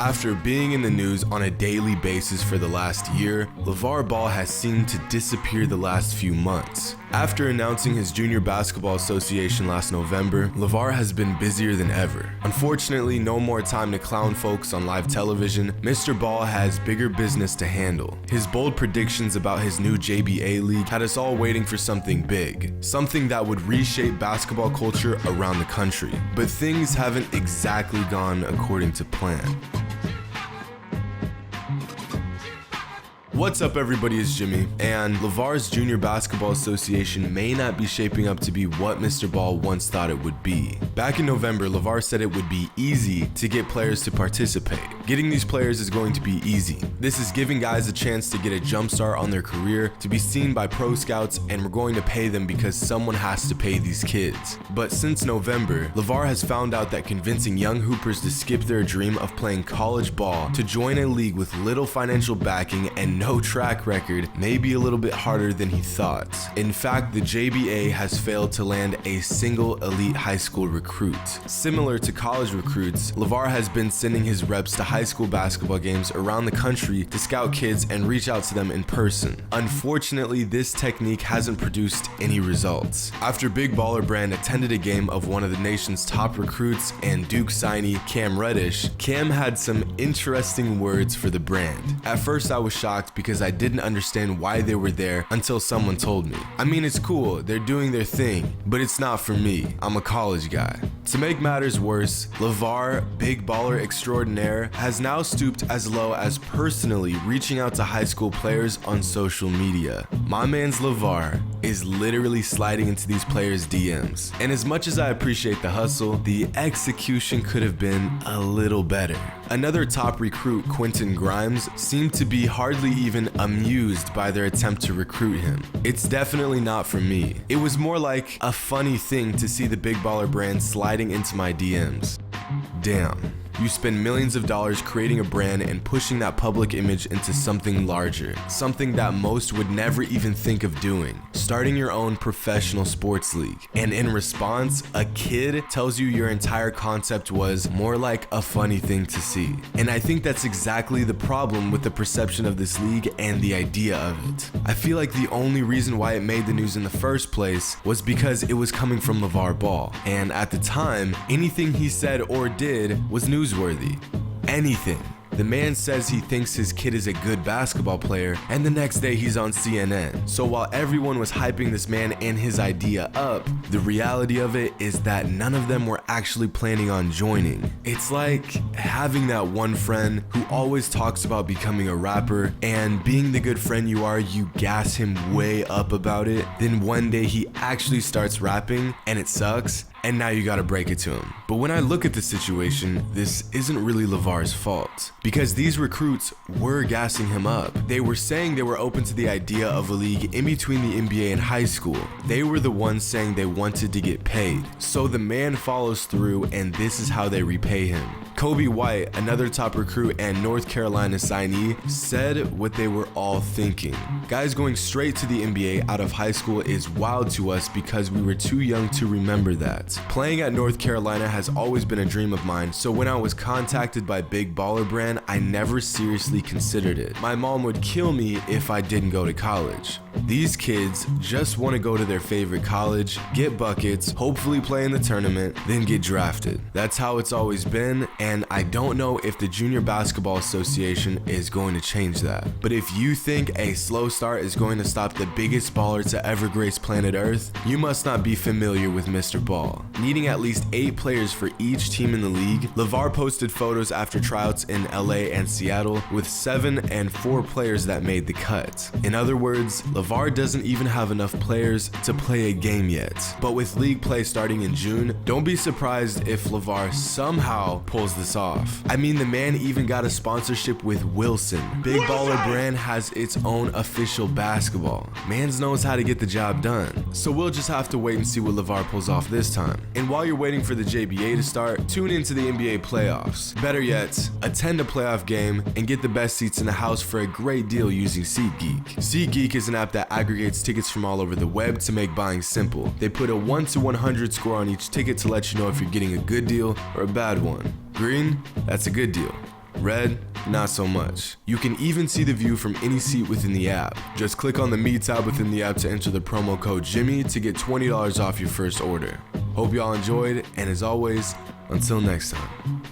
After being in the news on a daily basis for the last year, Lavar Ball has seemed to disappear the last few months. After announcing his Junior Basketball Association last November, Lavar has been busier than ever. Unfortunately, no more time to clown folks on live television. Mr. Ball has bigger business to handle. His bold predictions about his new JBA league had us all waiting for something big, something that would reshape basketball culture around the country. But things haven't exactly gone according to plan. What's up everybody, it's Jimmy, and Lavar's Junior Basketball Association may not be shaping up to be what Mr. Ball once thought it would be. Back in November, Lavar said it would be easy to get players to participate. Getting these players is going to be easy. This is giving guys a chance to get a jump start on their career, to be seen by pro scouts, and we're going to pay them because someone has to pay these kids. But since November, Lavar has found out that convincing young hoopers to skip their dream of playing college ball to join a league with little financial backing and no track record may be a little bit harder than he thought. In fact, the JBA has failed to land a single elite high school recruit. Similar to college recruits, Lavar has been sending his reps to high school basketball games around the country to scout kids and reach out to them in person. Unfortunately, this technique hasn't produced any results. After Big Baller Brand attended a game of one of the nation's top recruits and Duke signee Cam Reddish, Cam had some interesting words for the brand. At first I was shocked because I didn't understand why they were there until someone told me. I mean, it's cool, they're doing their thing, but it's not for me. I'm a college guy. To make matters worse, Lavar, Big Baller Extraordinaire, has now stooped as low as personally reaching out to high school players on social media. My man's Lavar is literally sliding into these players' DMs. And as much as I appreciate the hustle, the execution could have been a little better. Another top recruit, Quentin Grimes, seemed to be hardly even amused by their attempt to recruit him. It's definitely not for me. It was more like a funny thing to see the Big Baller Brand sliding into my DMs. Damn. You spend millions of dollars creating a brand and pushing that public image into something larger, something that most would never even think of doing, starting your own professional sports league. And in response, a kid tells you your entire concept was more like a funny thing to see. And I think that's exactly the problem with the perception of this league and the idea of it. I feel like the only reason why it made the news in the first place was because it was coming from Lavar Ball. And at the time, anything he said or did was newsworthy. Anything. The man says he thinks his kid is a good basketball player, and the next day he's on CNN. So while everyone was hyping this man and his idea up, the reality of it is that none of them were actually planning on joining. It's like having that one friend who always talks about becoming a rapper, and being the good friend you are, you gas him way up about it. Then one day he actually starts rapping and it sucks, and now you gotta break it to him. But when I look at the situation, this isn't really Lavar's fault, because these recruits were gassing him up. They were saying they were open to the idea of a league in between the NBA and high school. They were the ones saying they wanted to get paid. So the man follows through, and this is how they repay him. Kobe White, another top recruit and North Carolina signee, said what they were all thinking. Guys going straight to the NBA out of high school is wild to us because we were too young to remember that. Playing at North Carolina has always been a dream of mine, so when I was contacted by Big Baller Brand, I never seriously considered it. My mom would kill me if I didn't go to college. These kids just want to go to their favorite college, get buckets, hopefully play in the tournament, then get drafted. That's how it's always been, and I don't know if the Junior Basketball Association is going to change that. But if you think a slow start is going to stop the biggest baller to ever grace planet Earth, you must not be familiar with Mr. Ball. Needing at least 8 players for each team in the league, Lavar posted photos after tryouts in LA and Seattle with 7 and 4 players that made the cut. In other words, Lavar doesn't even have enough players to play a game yet. But with league play starting in June, don't be surprised if Lavar somehow pulls this off. I mean, the man even got a sponsorship with Wilson. Big Baller Brand has its own official basketball. Mans knows how to get the job done. So we'll just have to wait and see what Lavar pulls off this time. And while you're waiting for the JBA to start, tune into the NBA playoffs. Better yet, attend a playoff game and get the best seats in the house for a great deal using SeatGeek. SeatGeek is an app that aggregates tickets from all over the web to make buying simple. They put a 1 to 100 score on each ticket to let you know if you're getting a good deal or a bad one. Green? That's a good deal. Red, not so much. You can even see the view from any seat within the app. Just click on the Me tab within the app to enter the promo code Jimmy to get $20 off your first order. Hope y'all enjoyed, and as always, until next time.